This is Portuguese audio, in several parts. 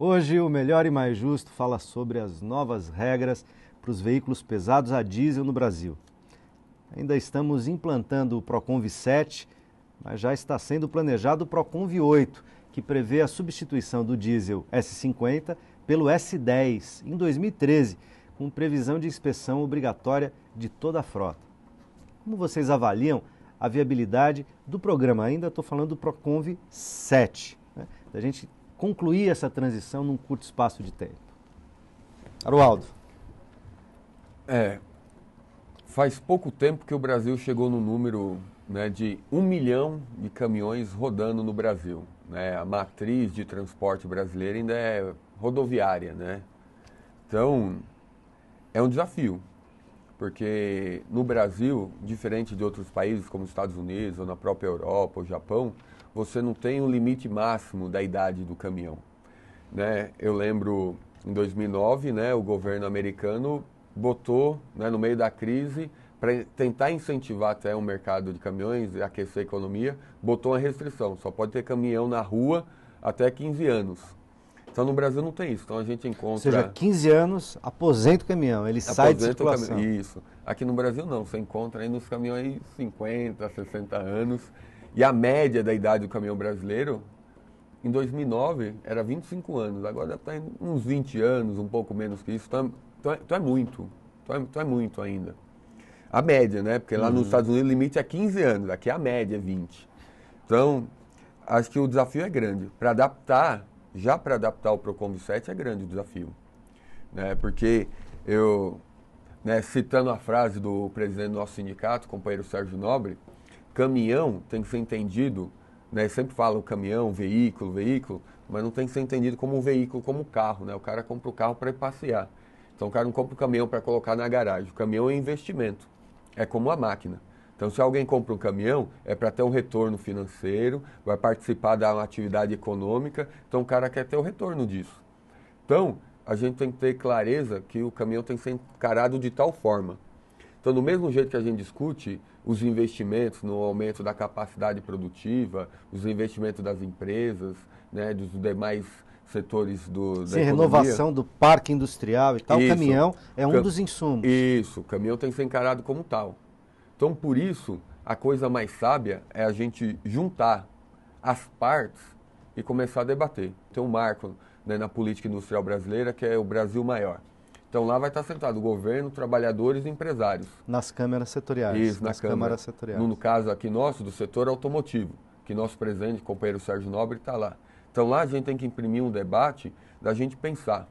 Hoje o Melhor e Mais Justo fala sobre as novas regras para os veículos pesados a diesel no Brasil. Ainda estamos implantando o Proconv 7, mas já está sendo planejado o Proconv 8, que prevê a substituição do diesel S50 pelo S10 em 2013, com previsão de inspeção obrigatória de toda a frota. Como vocês avaliam a viabilidade do programa? Ainda estou falando do Proconv 7, né? Da gente concluir essa transição num curto espaço de tempo. Arualdo. Faz pouco tempo que o Brasil chegou no número, né, de 1 milhão de caminhões rodando no Brasil, né? A matriz de transporte brasileira ainda é rodoviária, né? Então, é um desafio, porque no Brasil, diferente de outros países como os Estados Unidos ou na própria Europa ou Japão, você não tem um limite máximo da idade do caminhão, né? Eu lembro, em 2009, né, o governo americano botou, né, no meio da crise, para tentar incentivar até o mercado de caminhões e aquecer a economia, botou uma restrição, só pode ter caminhão na rua até 15 anos. Então no Brasil não tem isso, então a gente encontra... Ou seja, 15 anos, aposenta o caminhão, ele sai de circulação. Isso. Aqui no Brasil não, você encontra aí nos caminhões 50, 60 anos, e a média da idade do caminhão brasileiro, em 2009, era 25 anos, agora está em uns 20 anos, um pouco menos que isso, então é muito, então é muito ainda. A média, né? Porque lá nos Estados Unidos o limite é 15 anos, aqui a média é 20. Então, acho que o desafio é grande. Para adaptar o Proconv 7 é grande o desafio, né? Porque eu, né, citando a frase do presidente do nosso sindicato, o companheiro Sérgio Nobre, caminhão tem que ser entendido, né? Sempre fala o caminhão, veículo, mas não tem que ser entendido como um veículo, como um carro, né? O cara compra o carro para ir passear. Então o cara não compra o caminhão para colocar na garagem. O caminhão é investimento, é como a máquina. Então se alguém compra um caminhão, é para ter um retorno financeiro, vai participar da atividade econômica, então o cara quer ter o retorno disso. Então a gente tem que ter clareza que o caminhão tem que ser encarado de tal forma. Então do mesmo jeito que a gente discute os investimentos no aumento da capacidade produtiva, os investimentos das empresas, né, dos demais setores da economia. Renovação do parque industrial e tal, Isso. O caminhão é um dos insumos. Isso, o caminhão tem que ser encarado como tal. Então, por isso, a coisa mais sábia é a gente juntar as partes e começar a debater. Tem um marco, né, na política industrial brasileira, que é o Brasil Maior. Então, lá vai estar sentado o governo, trabalhadores e empresários. Nas câmaras setoriais. Isso, nas câmaras setoriais. No caso aqui nosso, do setor automotivo, que nosso presidente, companheiro Sérgio Nobre, está lá. Então lá a gente tem que imprimir um debate da gente pensar,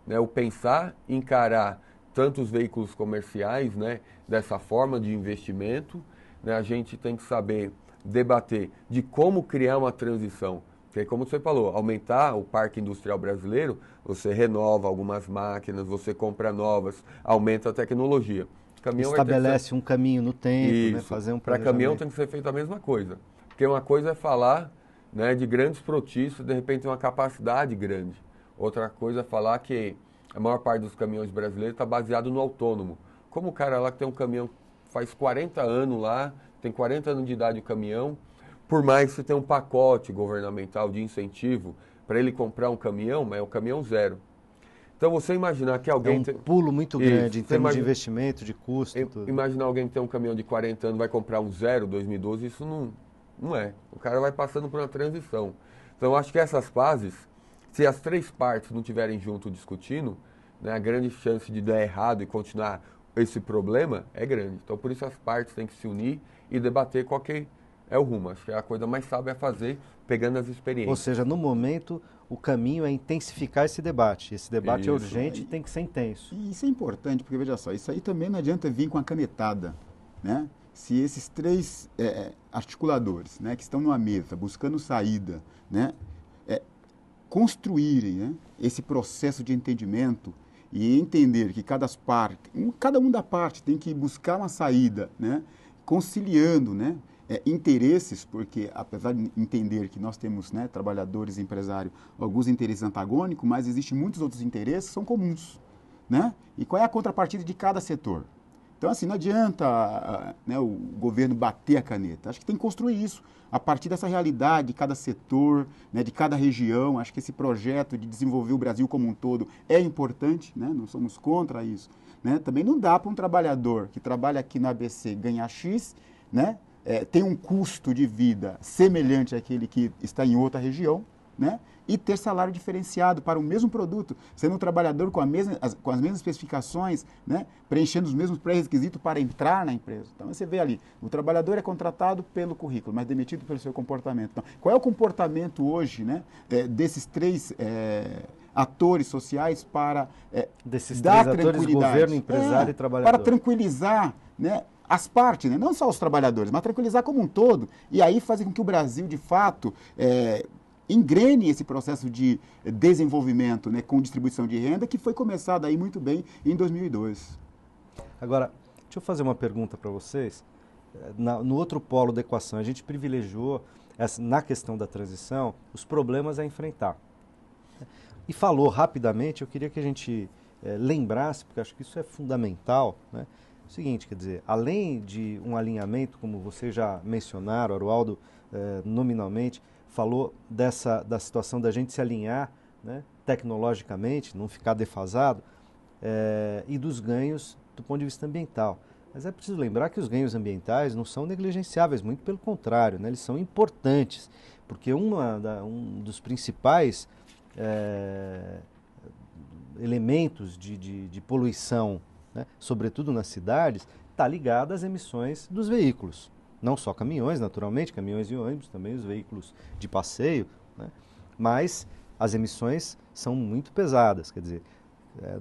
né? O pensar, encarar tanto os veículos comerciais, né, dessa forma de investimento, né? A gente tem que saber debater de como criar uma transição. Porque como você falou, aumentar o parque industrial brasileiro, você renova algumas máquinas, você compra novas, aumenta a tecnologia. Caminhão estabelece um caminho no tempo, né? Fazer um planejamento. Para caminhão tem que ser feito a mesma coisa. Porque uma coisa é falar, né, de grandes frotistas, de repente uma capacidade grande. Outra coisa é falar que a maior parte dos caminhões brasileiros está baseado no autônomo. Como o cara lá que tem um caminhão, faz 40 anos lá, tem 40 anos de idade o caminhão, por mais que você tenha um pacote governamental de incentivo para ele comprar um caminhão, mas é o caminhão zero. Então você imaginar que alguém... É um pulo muito grande em termos de investimento, de custo. Tudo. Imaginar alguém que tem um caminhão de 40 anos vai comprar um zero 2012, isso não é. O cara vai passando por uma transição. Então, acho que essas fases, se as três partes não estiverem junto discutindo, né, a grande chance de dar errado e continuar esse problema é grande. Então, por isso as partes têm que se unir e debater qual que é o rumo. Acho que a coisa mais sábia é fazer, pegando as experiências. Ou seja, no momento, o caminho é intensificar esse debate. Esse debate é urgente e tem que ser intenso. E isso é importante, porque, veja só, isso aí também não adianta vir com a canetada, né? Se esses três articuladores, né, que estão numa mesa, buscando saída, né, construírem, né, esse processo de entendimento e entender que cada um da parte tem que buscar uma saída, né, conciliando, né, interesses, porque apesar de entender que nós temos, né, trabalhadores e empresários, alguns interesses antagônicos, mas existem muitos outros interesses que são comuns, né? E qual é a contrapartida de cada setor? Então, assim, não adianta né, o governo bater a caneta. Acho que tem que construir isso a partir dessa realidade de cada setor, né, de cada região. Acho que esse projeto de desenvolver o Brasil como um todo é importante, né? Não somos contra isso. Né? Também não dá para um trabalhador que trabalha aqui no ABC ganhar X, né? Tem um custo de vida semelhante àquele que está em outra região, né? E ter salário diferenciado para o mesmo produto, sendo um trabalhador com as mesmas especificações, né? Preenchendo os mesmos pré-requisitos para entrar na empresa. Então, você vê ali, o trabalhador é contratado pelo currículo, mas demitido pelo seu comportamento. Então, qual é o comportamento hoje, né, desses três atores sociais para desses dar três atores, tranquilidade? governo, empresário e trabalhador. Para tranquilizar, né, as partes, né? Não só os trabalhadores, mas tranquilizar como um todo. E aí fazer com que o Brasil, de fato, engrene esse processo de desenvolvimento, né, com distribuição de renda, que foi começado aí muito bem em 2002. Agora, deixa eu fazer uma pergunta para vocês. No outro polo da equação, a gente privilegiou, na questão da transição, os problemas a enfrentar. E falou rapidamente, eu queria que a gente lembrasse, porque acho que isso é fundamental, né? O seguinte, quer dizer, além de um alinhamento, como vocês já mencionaram, Arualdo nominalmente falou da situação da gente se alinhar, né, tecnologicamente, não ficar defasado, e dos ganhos do ponto de vista ambiental. Mas é preciso lembrar que os ganhos ambientais não são negligenciáveis, muito pelo contrário, né, eles são importantes, porque um dos principais elementos de poluição, né, sobretudo nas cidades, está ligado às emissões dos veículos. Não só caminhões, naturalmente, caminhões e ônibus, também os veículos de passeio, né, mas as emissões são muito pesadas. Quer dizer,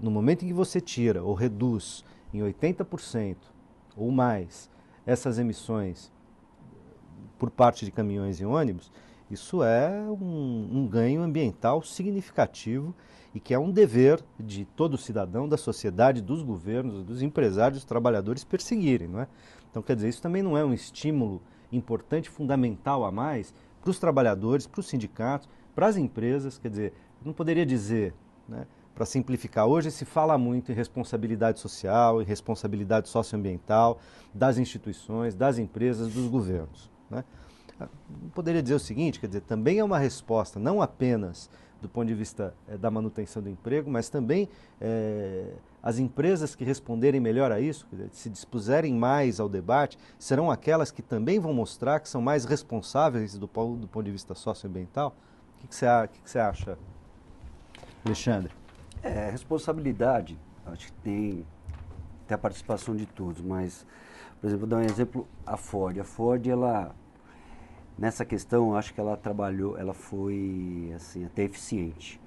no momento em que você tira ou reduz em 80% ou mais essas emissões por parte de caminhões e ônibus, isso é um ganho ambiental significativo e que é um dever de todo cidadão, da sociedade, dos governos, dos empresários, dos trabalhadores perseguirem, não é? Então, quer dizer, isso também não é um estímulo importante, fundamental a mais para os trabalhadores, para os sindicatos, para as empresas. Quer dizer, não poderia dizer, né, para simplificar, hoje se fala muito em responsabilidade social, em responsabilidade socioambiental das instituições, das empresas, dos governos, né? Não poderia dizer o seguinte, quer dizer, também é uma resposta não apenas do ponto de vista da manutenção do emprego, mas também as empresas que responderem melhor a isso, quer dizer, se dispuserem mais ao debate, serão aquelas que também vão mostrar que são mais responsáveis do ponto de vista socioambiental. O que você acha, Alexandre? Responsabilidade, acho que tem a participação de todos, mas, por exemplo, vou dar um exemplo, a Ford. A Ford, ela, nessa questão, acho que ela trabalhou, ela foi, assim, até eficiente.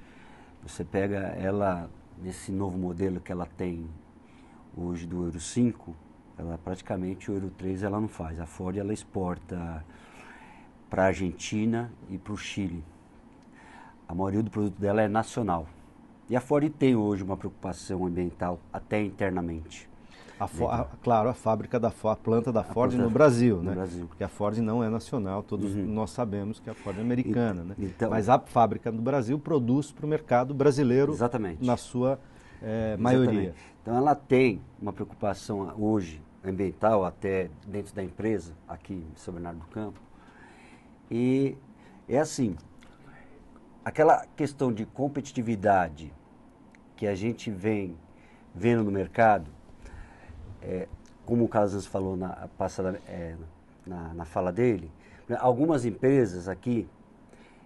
Você pega ela, nesse novo modelo que ela tem hoje do Euro 5, ela praticamente o Euro 3 ela não faz. A Ford, ela exporta para a Argentina e para o Chile. A maioria do produto dela é nacional. E a Ford tem hoje uma preocupação ambiental até internamente. Claro, a fábrica a planta da Ford no Brasil, né? Brasil. Porque a Ford não é nacional, todos nós sabemos que a Ford é americana, né? Então, mas a fábrica no Brasil produz para o mercado brasileiro, exatamente, na sua maioria. Então ela tem uma preocupação hoje ambiental até dentro da empresa, aqui em São Bernardo do Campo. E é assim, aquela questão de competitividade que a gente vem vendo no mercado, como o Calazans falou na fala dele, algumas empresas aqui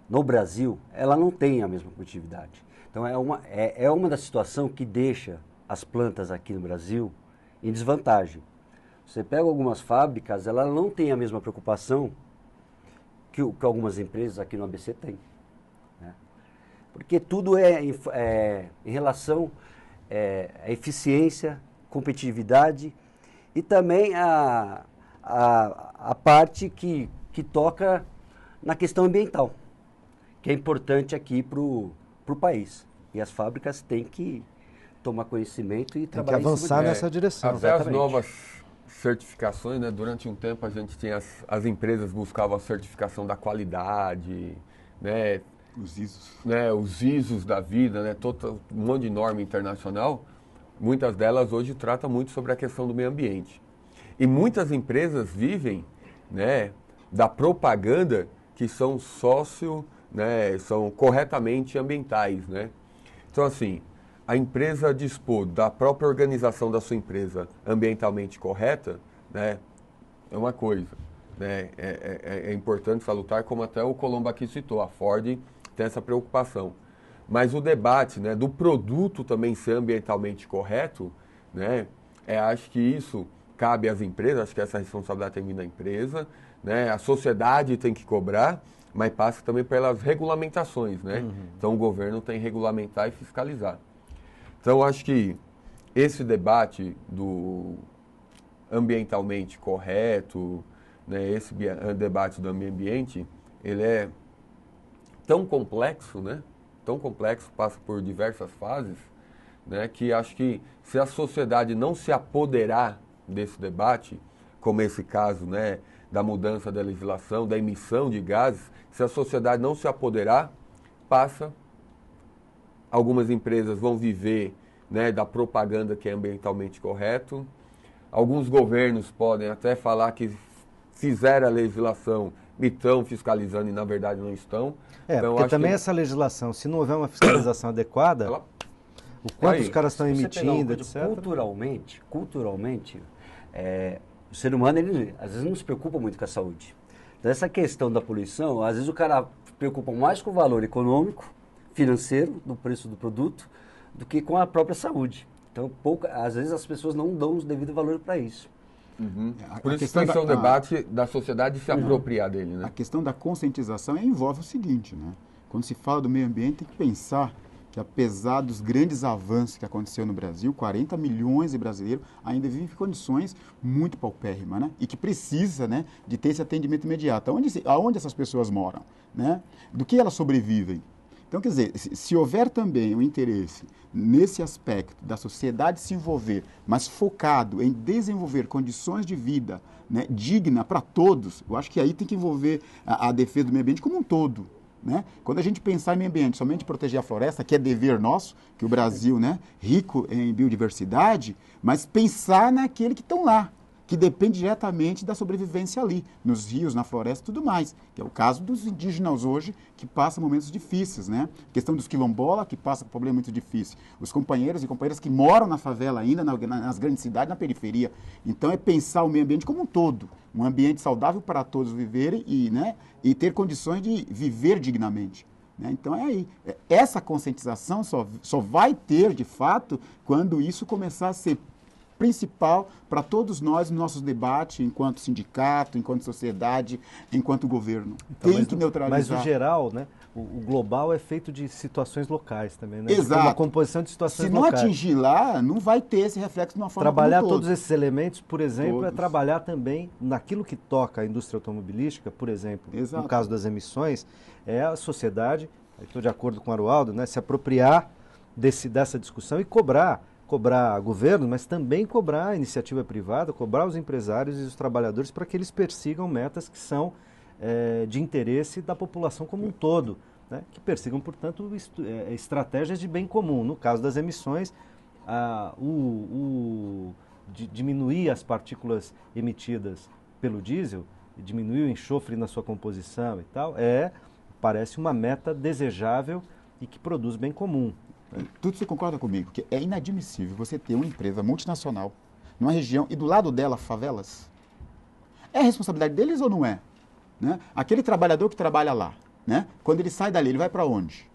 no Brasil, ela não tem a mesma competitividade. Então é uma da situação que deixa as plantas aqui no Brasil em desvantagem. Você pega algumas fábricas, ela não tem a mesma preocupação que algumas empresas aqui no ABC têm. Porque tudo em relação à eficiência, competitividade e também a parte que toca na questão ambiental, que é importante aqui para o país. E as fábricas têm que tomar conhecimento e trabalhar em cima disso. Tem que avançar nessa direção. Até as novas certificações, né? Durante um tempo a gente tinha as empresas buscavam a certificação da qualidade, né? Os ISOs. Né, os ISOs da vida, né, um monte de norma internacional. muitas delas hoje tratam muito sobre a questão do meio ambiente. E muitas empresas vivem, né, da propaganda que são são corretamente ambientais, né? Então, assim, a empresa dispor da própria organização da sua empresa ambientalmente correta, né, é uma coisa, né? É importante salutar, como até o Colombo aqui citou, a Ford tem essa preocupação. Mas o debate, né, do produto também ser ambientalmente correto, né, acho que isso cabe às empresas, acho que essa responsabilidade tem vindo da empresa, né, a sociedade tem que cobrar, mas passa também pelas regulamentações, né? Então o governo tem que regulamentar e fiscalizar. Então acho que esse debate do ambientalmente correto, né, esse debate do meio ambiente, ele é tão complexo, né? Tão complexo, passa por diversas fases, né, que acho que se a sociedade não se apoderar desse debate, como esse caso, né, da mudança da legislação, da emissão de gases, se a sociedade não se apoderar, algumas empresas vão viver, né, da propaganda que é ambientalmente correto, alguns governos podem até falar que fizeram a legislação e estão fiscalizando e na verdade não estão. Então, porque também essa legislação, se não houver uma fiscalização adequada, o quanto os caras estão emitindo, etc. Culturalmente, o ser humano, ele às vezes não se preocupa muito com a saúde. Então, essa questão da poluição, às vezes o cara se preocupa mais com o valor econômico, financeiro, do preço do produto, do que com a própria saúde. Então, às vezes as pessoas não dão o devido valor para isso. Por isso que tem que ser um debate da sociedade se apropriar dele, né? A questão da conscientização envolve o seguinte, né? Quando se fala do meio ambiente, tem que pensar que apesar dos grandes avanços que aconteceu no Brasil, 40 milhões de brasileiros ainda vivem em condições muito paupérrimas, né? E que precisa, né, de ter esse atendimento imediato. Aonde essas pessoas moram, né? Do que elas sobrevivem? Então, quer dizer, se houver também um interesse nesse aspecto da sociedade se envolver, mas focado em desenvolver condições de vida, né, digna para todos, eu acho que aí tem que envolver a defesa do meio ambiente como um todo. Né? Quando a gente pensar em meio ambiente, somente proteger a floresta, que é dever nosso, que o Brasil, né, rico em biodiversidade, mas pensar naquele que estão lá, que depende diretamente da sobrevivência ali, nos rios, na floresta e tudo mais, que é o caso dos indígenas hoje, que passam momentos difíceis, né? A questão dos quilombolas, que passam por problemas muito difíceis. Os companheiros e companheiras que moram na favela ainda, nas grandes cidades, na periferia. Então, é pensar o meio ambiente como um todo, um ambiente saudável para todos viverem e ter condições de viver dignamente. Então, é aí. Essa conscientização só vai ter, de fato, quando isso começar a ser principal para todos nós, nos nossos debates, enquanto sindicato, enquanto sociedade, enquanto governo. Então, tem que neutralizar. Mas o geral, né, o global é feito de situações locais também, né? Exato. Uma composição de situações locais. Se não locais. atingir lá, não vai ter esse reflexo de uma forma Trabalhar como todos esses elementos, por exemplo, todos. É trabalhar também naquilo que toca a indústria automobilística, por exemplo, Exato. No caso das emissões, é a sociedade, estou de acordo com o Arualdo, né, se apropriar dessa discussão e cobrar governo, mas também cobrar a iniciativa privada, cobrar os empresários e os trabalhadores para que eles persigam metas que são de interesse da população como um todo, né? Que persigam, portanto, estratégias de bem comum. No caso das emissões, diminuir as partículas emitidas pelo diesel, diminuir o enxofre na sua composição e tal, parece uma meta desejável e que produz bem comum. Tudo você concorda comigo, que é inadmissível você ter uma empresa multinacional numa região e do lado dela favelas? É responsabilidade deles ou não é? Né? Aquele trabalhador que trabalha lá, né? Quando ele sai dali, ele vai para onde?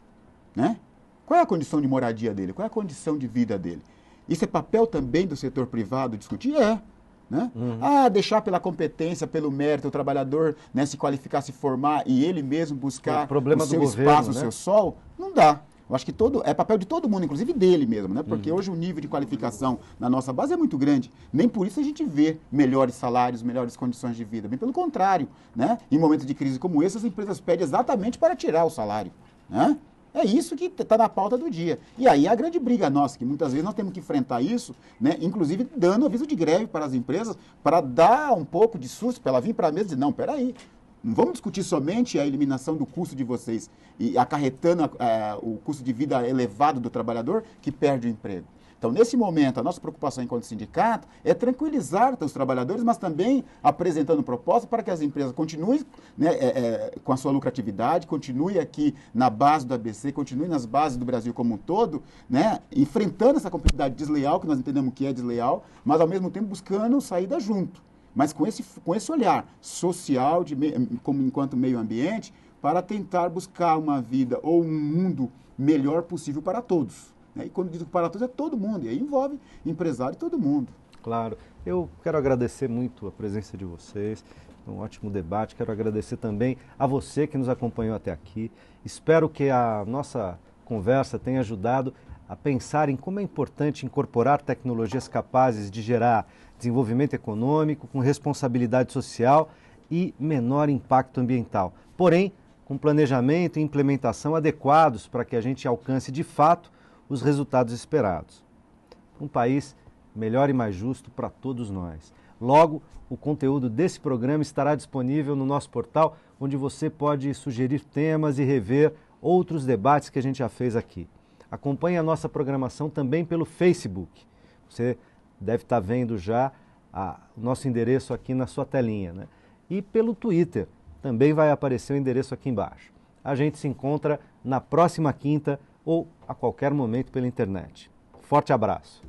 Né? Qual é a condição de moradia dele? Qual é a condição de vida dele? Isso é papel também do setor privado discutir? Né? Deixar pela competência, pelo mérito, o trabalhador, né, se qualificar, se formar e ele mesmo buscar o seu espaço, o seu sol? Não dá. Eu acho que é papel de todo mundo, inclusive dele mesmo, né? Porque hoje o nível de qualificação na nossa base é muito grande. Nem por isso a gente vê melhores salários, melhores condições de vida. Bem pelo contrário, né? Em momentos de crise como esse, as empresas pedem exatamente para tirar o salário, né? É isso que está na pauta do dia. E aí é a grande briga nossa, que muitas vezes nós temos que enfrentar isso, né? Inclusive dando aviso de greve para as empresas, para dar um pouco de susto, para ela vir para a mesa e dizer, não, peraí, não vamos discutir somente a eliminação do custo de vocês e acarretando o custo de vida elevado do trabalhador que perde o emprego. Então, nesse momento, a nossa preocupação enquanto sindicato é tranquilizar os trabalhadores, mas também apresentando proposta para que as empresas continuem, né, com a sua lucratividade, continuem aqui na base do ABC, continuem nas bases do Brasil como um todo, né, enfrentando essa competitividade desleal, que nós entendemos que é desleal, mas ao mesmo tempo buscando saída junto. Mas com esse olhar social, como enquanto meio ambiente, para tentar buscar uma vida ou um mundo melhor possível para todos. E quando digo para todos, é todo mundo, e aí envolve empresário e todo mundo. Claro. Eu quero agradecer muito a presença de vocês, um ótimo debate. Quero agradecer também a você que nos acompanhou até aqui. Espero que a nossa conversa tenha ajudado a pensar em como é importante incorporar tecnologias capazes de gerar desenvolvimento econômico, com responsabilidade social e menor impacto ambiental. Porém, com planejamento e implementação adequados para que a gente alcance de fato os resultados esperados. Um país melhor e mais justo para todos nós. Logo, o conteúdo desse programa estará disponível no nosso portal, onde você pode sugerir temas e rever outros debates que a gente já fez aqui. Acompanhe a nossa programação também pelo Facebook. Você deve estar vendo já o nosso endereço aqui na sua telinha, né? E pelo Twitter, também vai aparecer o endereço aqui embaixo. A gente se encontra na próxima quinta ou a qualquer momento pela internet. Forte abraço!